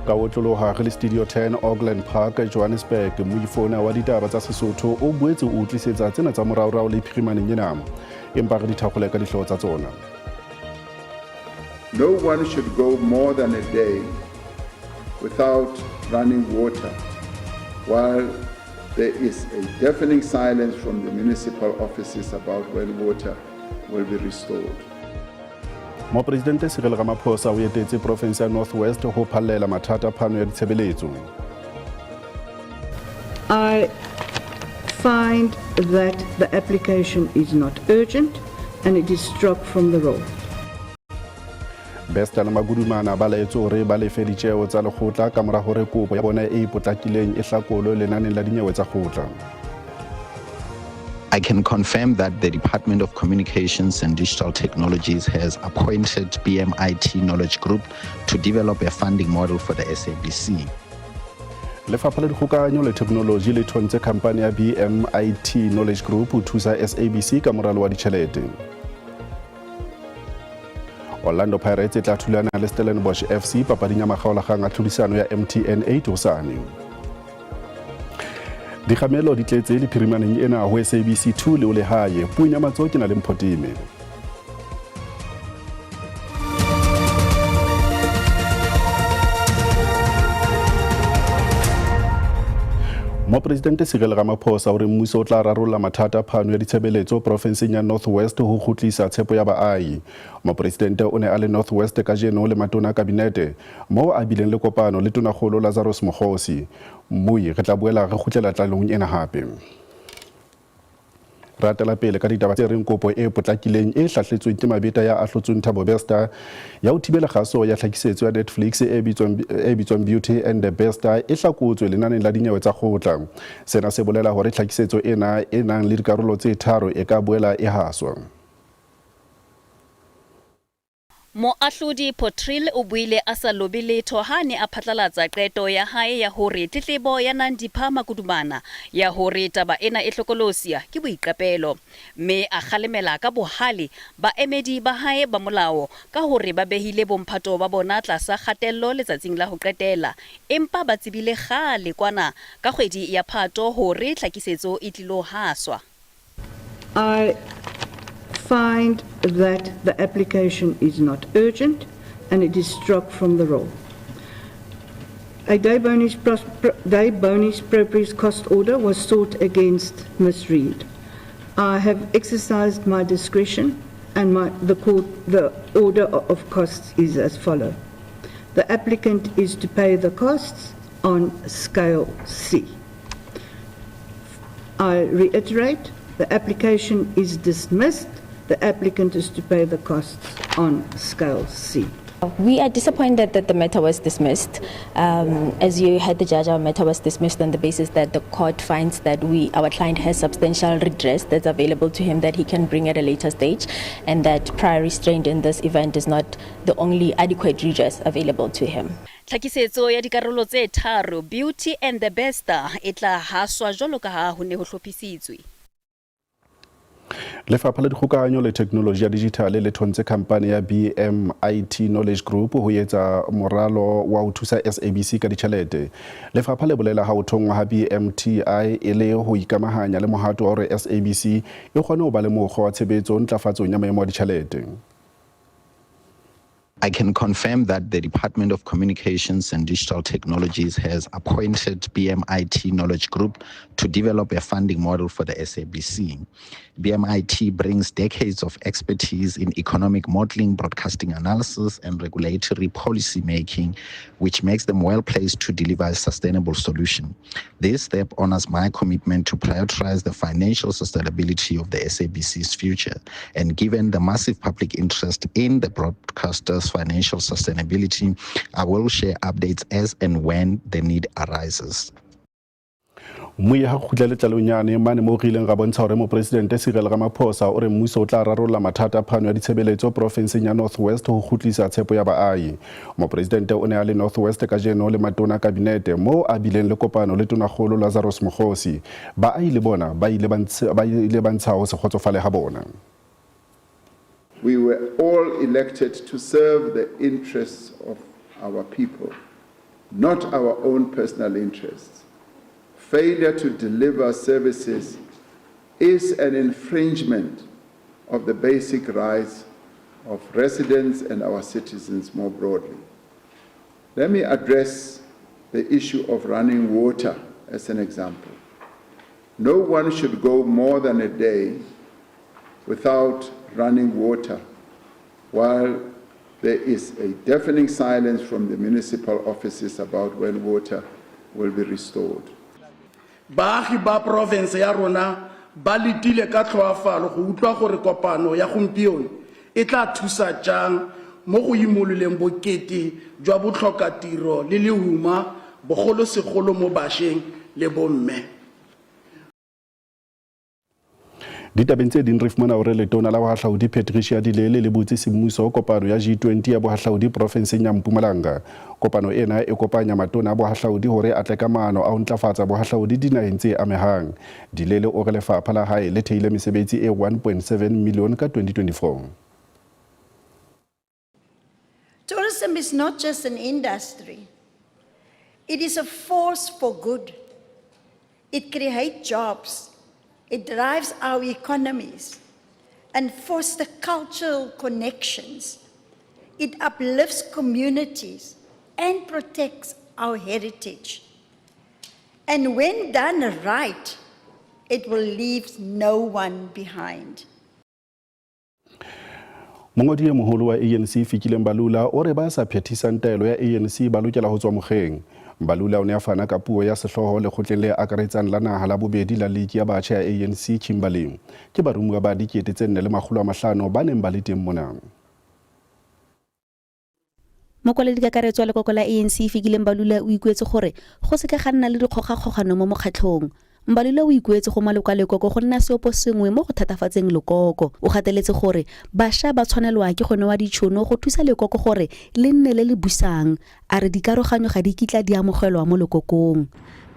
ka otloloha re le Studio 10 Auckland Park Johannesburg moifona wa ditaba tsa Sesotho o boetse o tlisetsa tsena tsa moraorao le phirimaneng ena empa re di thakgole ka dihlooho tsa tsona. No one should go more than a day without running water, while there is a deafening silence from the municipal offices about when water will be restored. Mopresidente Cyril Ramaphosa o etetse province ya North West ho phallela mathata phano ya ditshebeletso. I find that the application is not urgent and it is struck from the roll. Besta le Magudumana ba laetse hore ba lefe ditjeo tsa lekgotla ka mora hore kopo ya bona e potlakileng e hlakolo lenaneng la dinyewe tsa kgotla. I can confirm that the Department of Communications and Digital Technologies has appointed BMIT Knowledge Group to develop a funding model for the SABC. Lefapha la Dikgokahanyo le Technology le thontse company ya BMIT Knowledge Group ho thusa SABC ka moralo wa ditjhelete. Orlando Pirates e tla thulana le Stellenbosch FC papading ya makgaolakgang a tlhodisano ya MTN 8 hosane. Dikgamelo di tletse le phirimaneng ena ho SABC 2 le o lehae puong ya matsoho ke na le Mphotime. Mopresidente Cyril Ramaphosa o re mmuso o tla rarolla mathata phano ya ditshebeletso provinseng ya North West ho kgutlisa tshepo ya baahi. Mopresidente o ne a le North West ka jeno le matona a kabinete moo a bileng le kopano le tonakgolo Lazarus Mokgosi. Mmui re tla boela re kgutlela tlalong ena hape. Ratela pele ka ditaba tse reng kopo e potlakileng e hlahletsweng ke mabeta ya ahlotsweng Thabo Bester ya ho thibela kgaso ya tlhakisetso ya Netflix e bitswang Beauty and the Bester e hlakotswe lenaneng la dinyewe tsa kgotla. Sena se bolela hore tlhakisetso ena e nang le dikarolo tse tharo e ka boela e haswa. Moahlodi Potril o buile a sa lobe letho ha ne a phatlalatsa qeto ya hae ya hore tletlebo ya Nandipha Magudumana ya hore taba ena e hlokolosia ke boiqapelo, mme a kgalemela ka bohale baemedi ba hae ba molao ka hore ba behile bomphato ba bona tlasa kgatello letsatsing la ho qetela, empa ba tsebile kgale kwana ka kgwedi ya Phato hore tlhakisetso e tlilo haswa. I find that the application is not urgent and it is struck from the roll. A day bonus proprius cost order was sought against Ms. Reid. I have exercised my discretion and the order of costs is as follows. The applicant is to pay the costs on scale C. I reiterate, the application is dismissed. The applicant is to pay the costs on scale C. We are disappointed that the matter was dismissed. As you heard the judge, our matter was dismissed on the basis that the court finds that our client has substantial redress that's available to him that he can bring at a later stage, and that prior restraint in this event is not the only adequate redress available to him. Tlhakisetso ya dikarolo tse tharo Beauty and the Bester e tla haswa jwalo ka ha ho ne ho hlophisitswe. Lefapha la Dikgokahanyo le Technology ya Digitale le thontse company ya BMIT Knowledge Group ho etsa moralo wa ho thusa SABC ka ditjhelete. Lefapha le bolela ha ho thongwa ha BMTI e le ho ikamahanya le mohato wa hore SABC e kgone ho ba le mokgwa wa tshebetso ntlafatsong ya maemo a ditjhelete. I can confirm that the Department of Communications and Digital Technologies has appointed BMIT Knowledge Group to develop a funding model for the SABC. BMIT brings decades of expertise in economic modeling, broadcasting analysis, and regulatory policy making, which makes them well placed to deliver a sustainable solution. This step honors my commitment to prioritize the financial sustainability of the SABC's future. And given the massive public interest in the broadcaster's financial sustainability, I will share updates as and when the need arises. Mmuye ha khutlela tlalonyane mane mo rileng ga bontsha hore Mopresidente Cyril Ramaphosa o re mmuso o tla rarolla mathata phano ya ditshebeletso provinseng ya North West ho kgutlisa tshepo ya baahi. Mopresidente o ne a le North West ka jeno le matona kabinete mo a bileng le kopano le tonakgolo Lazarus Mokgosi. Baahi le bona ba ile bantsha ho se kgotsofale ha bona. We were all elected to serve the interests of our people. not our own personal interests. Failure to deliver services is an infringement of the basic rights of residents and our citizens more broadly. Let me address the issue of running water as an example. No one should go more than a day without running water while there is a deafening silence from the municipal offices about when water will be restored. Baagi ba province ya rona ba letile ka tlhoafalo go utlwa gore kopano ya gompieno e tla thusa jang mo go imololeng bokete jwa botlhokatiro le lehuma bogolosegolo mo bašweng le bomme. Ditabeng tse ding re fumana hore letona la bohahlaudi Patricia de Lille le butse semmuso kopano ya G20 ya bohahlaudi profenseng ya Mpumalanga. Kopano ena e kopanya matona a bohahlaudi hore a tle ka maano a ho ntlafatsa bohahlaudi dinaheng tse amehang. De Lille o re lefapha la hae le theile mesebetsi e 1.7 million ka 2024. Tourism is not just an industry. It is a force for good. It creates jobs. It drives our economies and fosters cultural connections. It uplifts communities and protects our heritage. And when done right, it will leave no one behind. Mongodi e moholo wa ANC Fikile Mbalula o re ba sa phethisang taelo ya ANC ba lokela ho tswa mokgeng. Mbalula o ne a fana ka puo ya sehloho lekgotleng le akaretsang la naha la bobedi la liki ya batjha ya ANC Kimberley. Ke barumuwa ba dikete tse 4,500 ba neng ba le teng mona. Mokwaledi kakaretso wa lekoko la ANC Fikile Mbalula o ikuetse gore go se ka ga nna le dikgogakgogano mo mokgatlhong. Mbalula o ikuetse go maloko a lekoko go nna seopo sengwe mo go thatafatseng lekoko. O gateletse gore bašwa ba tshwanelwa ke go newa ditšhono go thusa lekoko gore le nne le le busang. A re dikaroganyo ga di kitla di amogelwa mo lekokong.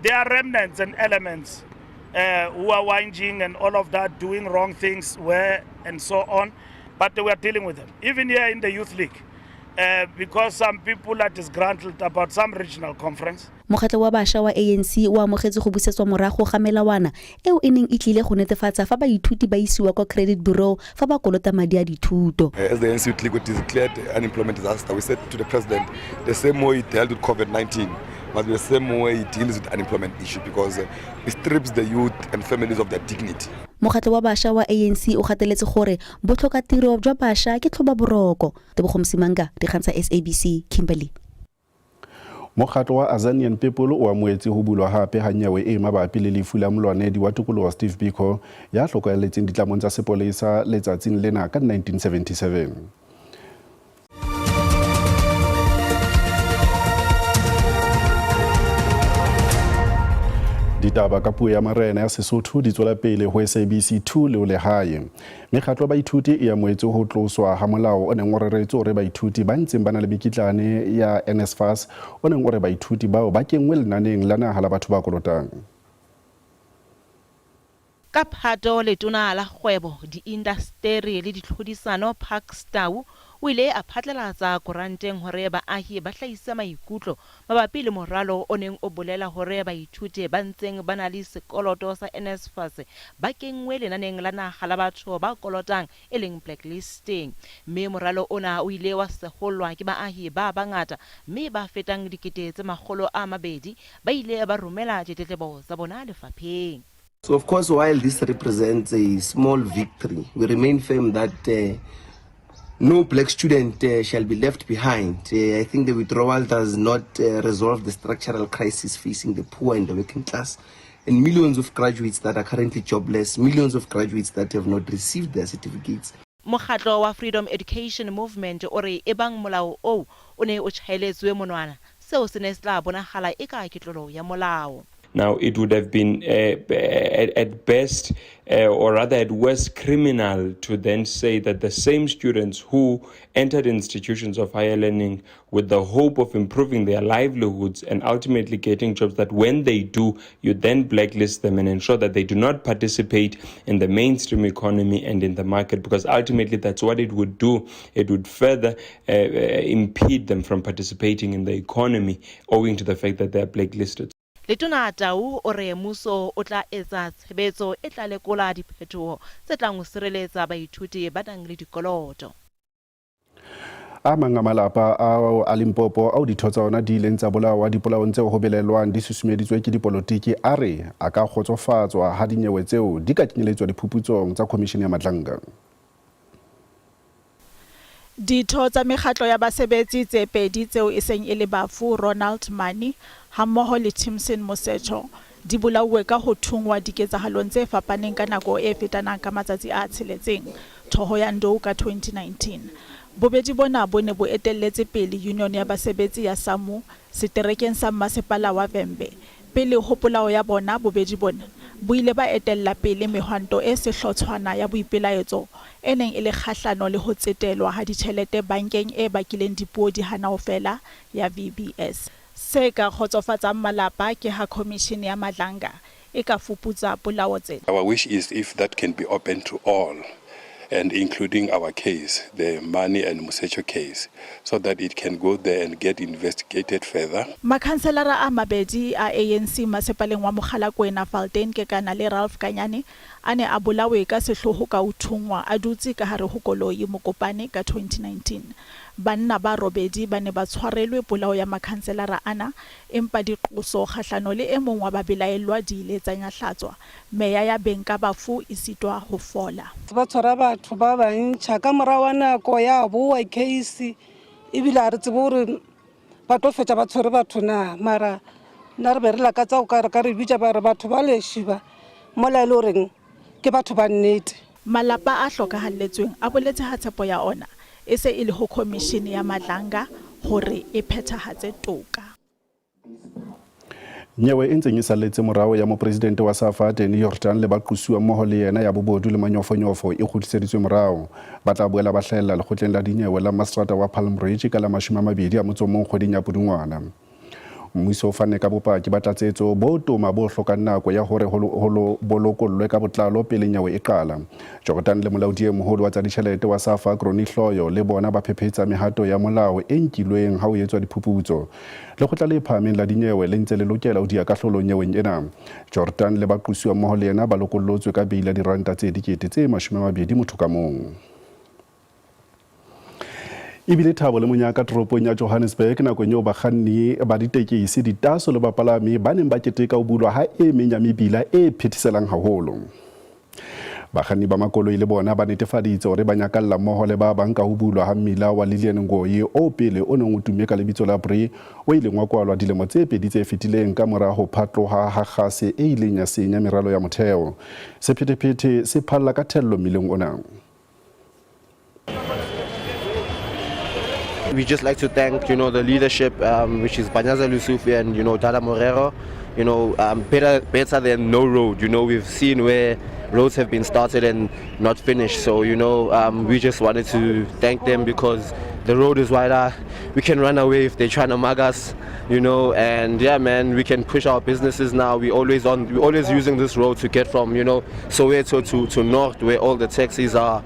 There are remnants and elements who are whinging and all of that, doing wrong things where and so on, but we are dealing with them. Even here in the Youth League. Because some people are disgruntled about some regional conference. Mokgatlo wa bašwa wa ANC o amogetse go busetswa morago ga melawana eo e neng e tlile go netefatsa fa baithuti ba isiwa kwa credit bureau fa ba kolota madi a dithuto. As the ANC League declared unemployment disaster, we said to the president the same way he dealt with COVID-19 must be the same way he deals with unemployment issue because it strips the youth and families of their dignity. Mokgatlo wa bašwa wa ANC o gateletse gore botlhokatiro jwa bašwa ke tlhoba boroko. Tebogo Msimanga, dikgang tsa SABC, Kimberley. Mokgatlo wa Azanian People o amoetse ho bulwa hape ha nyawe e mabapi le lefu la molwanedi wa tokoloho Steve Biko ya hlokahelletseng ditlamong tsa sepolesa letsatsing lena ka 1977. Ditaba ka puo ya marena ya Sesotho di tswela pele ho SABC 2 le le hae. Mekgatlo baithuti e amoetse ho tloswa ha molao o neng o reretse hore baithuti ba ntseng bana le mekitlane ya NSFAS o neng o re baithuti bao ba kengwe lenaneng la naha la batho ba kolotang. Ka Phato letona la kgwebo diindasteri le ditlhodisano Parks Tau o ile a phatlalatsa koranteng hore baahi ba hlahisa maikutlo mabapi le moralo o neng o bolela hore baithuti ba ntseng ba na le sekoloto sa NSFAS ba kengwe lenaneng la naha la batho ba kolotang e leng blacklisting. Mme moralo ona o ile wa segolwa ke baahi ba bangata mme ba fetang dikete tse 200 ba ile ba romela ditletlebo tsa bona lefapheng. So of course, while this represents a small victory, we remain firm that no black student shall be left behind. I think the withdrawal does not resolve the structural crisis facing the poor and the working class, and millions of graduates that are currently jobless, millions of graduates that have not received their certificates. Mokgatlo wa Freedom Education Movement o re ebang molao o ne o tshwaeletswe monwana seo se ne se tla bonagala e ka ketlolo ya molao. Now, it would have been at best or rather at worst criminal, to then say that the same students who entered institutions of higher learning with the hope of improving their livelihoods and ultimately getting jobs, that when they do, you then blacklist them and ensure that they do not participate in the mainstream economy and in the market, because ultimately that's what it would do. It would further impede them from participating in the economy owing to the fact that they are blacklisted. Letona Tau o re mmuso o tla etsa tshebetso e tla lekola diphetoho tse tlang ho sireletsa baithuti ba nang le dikoloto. A mang a malapa a Limpopo ao ditho tsa ona di ileng tsa bolawa dipolaong tseo ho belelwang di susumeditswe ke dipolotiki a re a ka kgotsofatswa ha dinyewe tseo di ka kenyeletswa diphuputsong tsa Khomishene ya Madlanga. Ditho tsa mekgatlo ya basebetsi tse pedi tseo e seng e le bafu Ronald Mani hammoho le Timson Mosetho di bolauwe ka ho thungwa diketsahalong tse fapaneng ka nako e fetanang ka matsatsi a tsheletseng thoho ya Ndou ka 2019. Bobedi bona bo ne bo etelletse pele Union ya basebetsi ya SAMU seterekeng sa Mmasepala wa Vhembe. Pele ho polao ya bona bobedi bona bo ile ba etella pele mehwanto e sehlotshwana ya boipelaetso e neng e le kgahlano le ho tsetelwa ha ditjhelete bankeng e bakileng dipuo di hana ho fela ya VBS. Se ka kgotsofatsang malapa ke ha Khomishene ya Madlanga e ka fuputsa polao tsena. Our wish is if that can be open to all, and including our case, the Mani and Mosetho case, so that it can go there and get investigated further. Makhanselara a mabedi a ANC Masepaleng wa Mogalakwena Falten Kekana le Ralph Kanyane ane a bolawe ka sehloho ka uthungwa a dutse ka hare ho koloi Mokopane ka 2019. Banna ba robedi ba ne ba tshwarelwe polao ya makhanselara ana empa diqoso kgahlano le e mong wa babelaelwa di ile tsa nyahlatswa. Meya ya Benka Bafu e sitwa ho fola. Ba tshwara batho ba bantšha ka mora wa nako ya boa case ebile a re tsebo hore ba tlo fetša ba tshwere batho na mara nna re be re lakatsa o ka re bitša ba re batho ba leshiba mola e le horeng ke batho ba nnete. Malapa a hlokahalletsweng a boletse ha tshepo ya ona e se e le ho Khomishene ya Madlanga hore e phethahatse toka. Nyewe e ntseng e saletse morao ya mopresidente wa SAFA Danny Jordaan le baqusuwa mmoho le yena ya bobodu le manyofonyofo e kgutliseditswe morao. Ba tla boela ba hlahella lekgotleng la dinyewe la Mastrata wa Palm Ridge ka la 21 kgweding ya Pudungwana. Mmuso o fane ka bopaki ba tlatsetso bo toma bo hlokang nako ya hore ho bolokollwe ka botlalo pele nyewe e qala. Jordaan le molaodi e moholo wa tsa ditjhelete wa SAFA Groni Hloyo le bona ba phephetsa mehato ya molao e nkilweng ha ho etswa diphuputso. Lekgotla le phahameng la dinyewe le ntse le lokela ho dia kahlolo nyeweng ena. Jordaan le baqusuwa mmoho le yena ba lokollotswe ka beila diranta tse 20,000 motho ka mong. Ibile Thabo le Monyaka toropong ya Johannesburg nako eo bakganni ba ditekesi ditaso le bapalami ba neng ba keteka ho bulwa ha e meng ya mebila e phethiselang haholo. Bakganni ba makoloi le bona ba netefaditse hore ba nyakalla mmoho le ba bang ka ho bulwa ha mmila wa Lilian Ngoyi o pele o neng o tumme ka lebitso la Bree o ileng wa kwalwa dilemo tse pedi tse fetileng ka mora ho phatloha ha kgase e ileng ya senya meralo ya motheo. Sephetephete se phalla ka thello mmileng ona. We just like to thank, the leadership, which is Panyaza Lusufi and, Dada Morero. Better than no road. We've seen where roads have been started and not finished. So, we just wanted to thank them because the road is wider. We can run away if they're trying to mug us, and yeah, man, we can push our businesses now. We're always using this road to get from, Soweto to North, where all the taxis are.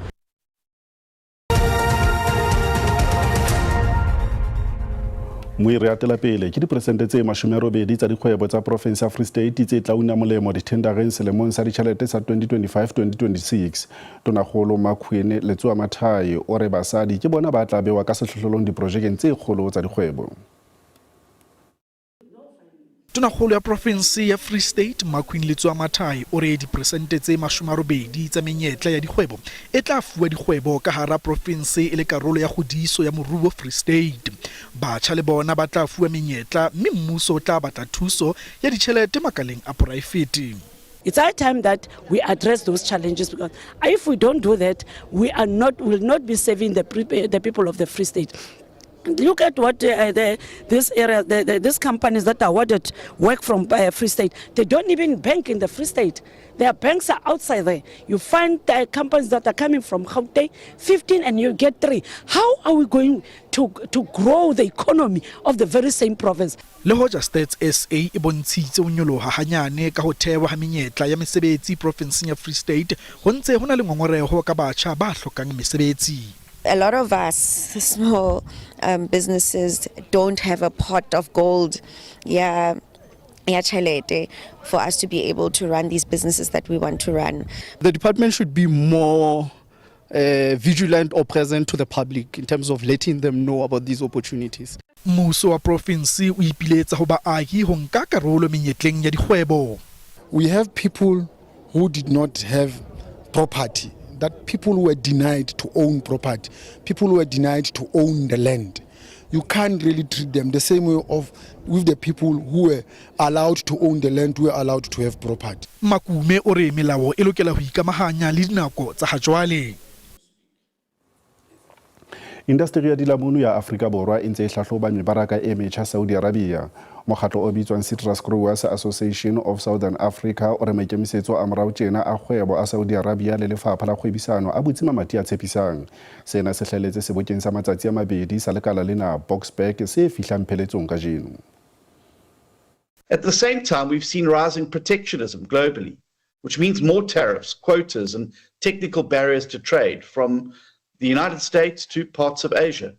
Moire atela pele ke diperesente tse 80 tsa dikgwebo tsa province ya Free State tse tla una molemo dithendereng selemong sa ditjhelete sa 2025-2026. Tonakgolo Makhwene Letsoa Mathai o re basadi ke bona ba tla bewa ka sehlohlolong diprojekeng tse kgolo tsa dikgwebo. Tonakgolo ya province ya Free State Makhwene Letsoa Mathai o re diperesente tse 80 tsa menyetla ya dikgwebo e tla fuwa dikgwebo ka hara province e le karolo ya kgodiso ya moruo Free State. Batjha le bona ba tla fuwa menyetla mme mmuso o tla batla thuso ya ditjhelete makaleng a poraefete. It's our time that we address those challenges, because if we don't do that, we will not be serving the people of the Free State. Look at what this area, these companies that are awarded work from Free State, they don't even bank in the Free State. Their banks are outside there. You find companies that are coming from Gauteng, 15 and you get 3. How are we going to grow the economy of the very same province? Le hoja Stats SA e bontshitse ho nyoloha hanyane ka ho thewa ha menyetla ya mesebetsi provinceng ya Free State, ho ntse hona le ngongoreho ka batjha ba hlokang mesebetsi. A lot of us small businesses don't have a pot of gold, for us to be able to run these businesses that we want to run. The department should be more vigilant or present to the public in terms of letting them know about these opportunities. Mmuso wa province o ipiletsa ho baahi ho nka karolo menyetleng ya dikgwebo. We have people who did not have property, that people were denied to own property, people were denied to own the land. You can't really treat them the same way with the people who were allowed to own the land, who were allowed to have property. Makume o re melao e lokela ho ikamahanya le dinako tsa hajwale. Industry ya dilamunu ya Afrika Borwa e ntse e hlahloba mebaraka e metjha Saudi Arabia. Mokgatlo o bitswang Citrus Growers Association of Southern Africa o re maikemisetso a morao tjena a kgwebo a Saudi Arabia le lefapha la kgwebisano a butse mamati a tshepisang. Sena se hleletse sebokeng sa matsatsi a mabedi sa lekala lena Boxback se fihlang pheletsong ka jeno. At the same time, we've seen rising protectionism globally, which means more tariffs, quotas, and technical barriers to trade from the United States to parts of Asia.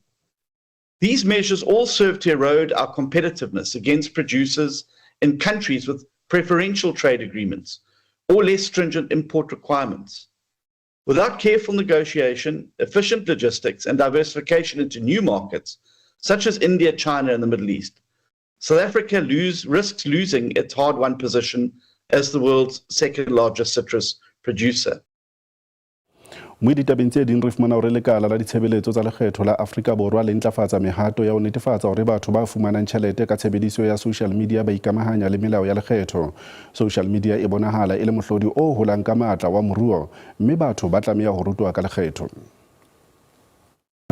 These measures all serve to erode our competitiveness against producers in countries with preferential trade agreements or less stringent import requirements. Without careful negotiation, efficient logistics, and diversification into new markets, such as India, China, and the Middle East, South Africa risks losing its hard-won position as the world's second largest citrus producer. Mo ditabeng tse ding re fumana hore lekala la ditshebeletso tsa lekgetho la Afrika Borwa le ntlafatsa mehato ya ho netefatsa hore batho ba fumanang tjhelete ka tshebediso ya social media ba ikamahanya le melao ya lekgetho. Social media e bonahala e le mohlodi o holang ka matla wa moruo, mme batho ba tlameha ho rutwa ka lekgetho.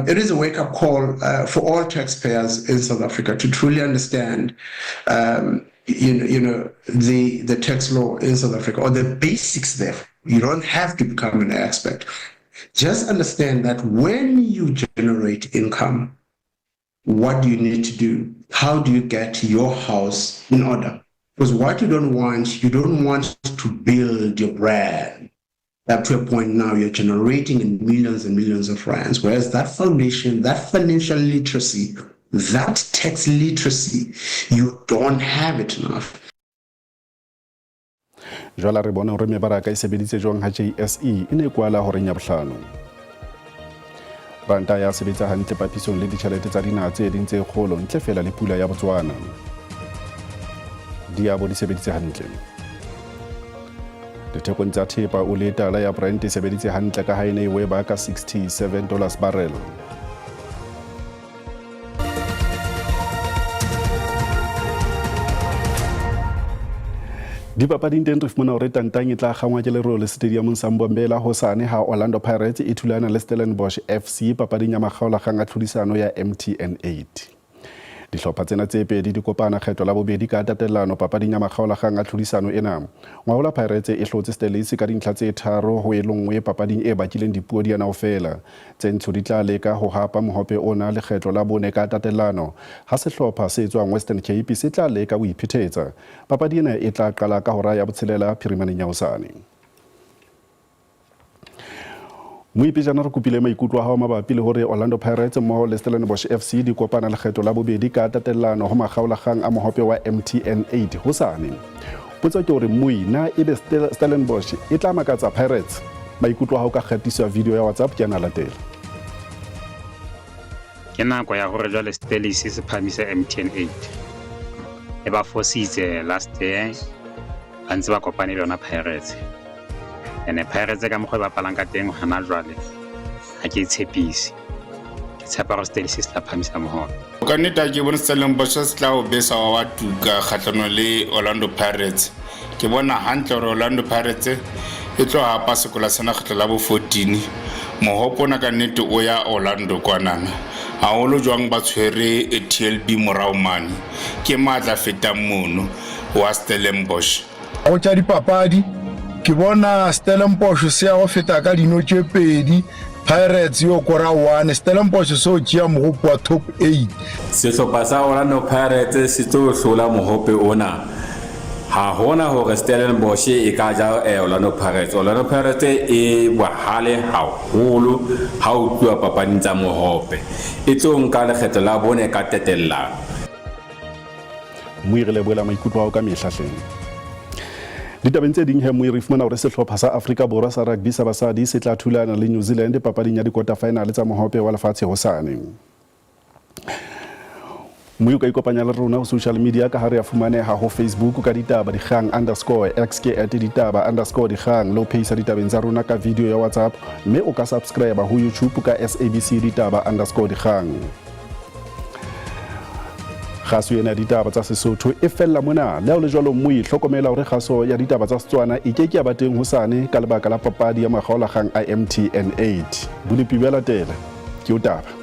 It is a wake-up call for all taxpayers in South Africa to truly understand the tax law in South Africa, or the basics there. You don't have to become an expert. Just understand that when you generate income, what do you need to do? How do you get your house in order? Because what you don't want to build your brand. Up to a point now, you're generating in millions and millions of rands, whereas that foundation, that financial literacy, that tax literacy, you don't have it enough. Jwala re bona hore mebaraka e sebeditse jwang ha JSE e ne kwala hore nya bohlano. Ranta ya sebetsa hantle papisong le ditjhelete tsa dinaha tse ding tse kgolo ntle fela le pula ya Botswana. Diabo di sebeditse hantle. Dithekong tsa thepa o le tala ya Brent e sebeditse hantle ka ha ene e weba ka $67 barrel. Dipapading teng re fumana hore tantang e tla kgangwa ke lerolo le stadiumong sa Mbombela hosane ha Orlando Pirates e thulana le Stellenbosch FC papading ya makgaolakgang a tlhodisano ya MTN 8. Dihlopha tsena tse pedi di kopana kgetho la bobedi ka tatelano papading ya makgaolakgang a tlhodisano ena. Ngwahola Pirates e hlotse Stellenbosch ka dintlha tse 3 ho elongwe papading e bakileng dipuo di ana ofela. Tse ntsho di tla leka ho hapa mohope ona le kgetho la bone ka tatelano. Ha sehlopha se tswang Western Cape se tla leka ho iphethetsa. Papadi ena e tla qala ka hora ya botshelela phirimaneng ya hosane. Moipejana re kopile maikutlo a hao mabapi le hore Orlando Pirates mmoho le Stellenbosch FC di kopana lekgetho la bobedi ka tatelano ho makgaolakgang a mohope wa MTN 8 hosane. Potso ke hore moina e be Stellenbosch e tla makatsa Pirates. Maikutlo a hao ka kgatiso ya video ya WhatsApp ke ana latela. Ke nako ya hore jwale Stellenbosch se phamisa MTN 8. E ba fositse last year ba ntse ba kopane le yona Pirates. Ene Pirates ka mokgwa ba palang ka teng hana jwale ha ke tshepisi ke tshepa gore Stellenbosch se tla phamisa mohope. Ka nnete ke bona Stellenbosch se tla o besa wa tuka kgatlano le Orlando Pirates. Ke bona hantle gore Orlando Pirates e tlo hapa sekola sena kgetlo la bo 14 mohope ona ka nnete o ya Orlando kwanana haholo jwang ba tshwere TLB morao mane ke matla feta mono wa Stellenbosch. Go tša dipapadi ke bona Stellenbosch se ya go feta ka dino tše pedi, Pirates yo kora 1, Stellenbosch so tšea mogopo wa top 8. Sehlopha sa Orlando Pirates se tlo hlola mohope ona. Ha hona hore Stellenbosch e ka ja Orlando Pirates. Orlando Pirates e bohale haholo ha o tluwa papading tsa mohope. E tlo nka lekgetho la bone ka tetellano. Moire le boela maikutlo a o ka mehlahleng. Ditabeng tse ding he moire fumana hore sehlopha sa Afrika Borwa sa rugby sa basadi se tla thulana le New Zealand papading ya di-quarter final tsa mohope wa lefatshe hosane. Moyo ka ikopanya le rona ho social media ka hare ya fumaneha ho Facebook ka ditaba dikgang_xk @ditaba_dikgang lo pheisa ditabeng tsa rona ka video ya WhatsApp mme o ka subscribe ho YouTube ka SABC ditaba_dikgang. Kgaso ena ditaba tsa Sesotho e fella mona le le jwalo moe hlokomela hore kgaso ya ditaba tsa Setswana e ke ya bateng hosane ka lebaka la papadi ya makgaolakgang a MTN8 Bulepi bela tela ke o taba.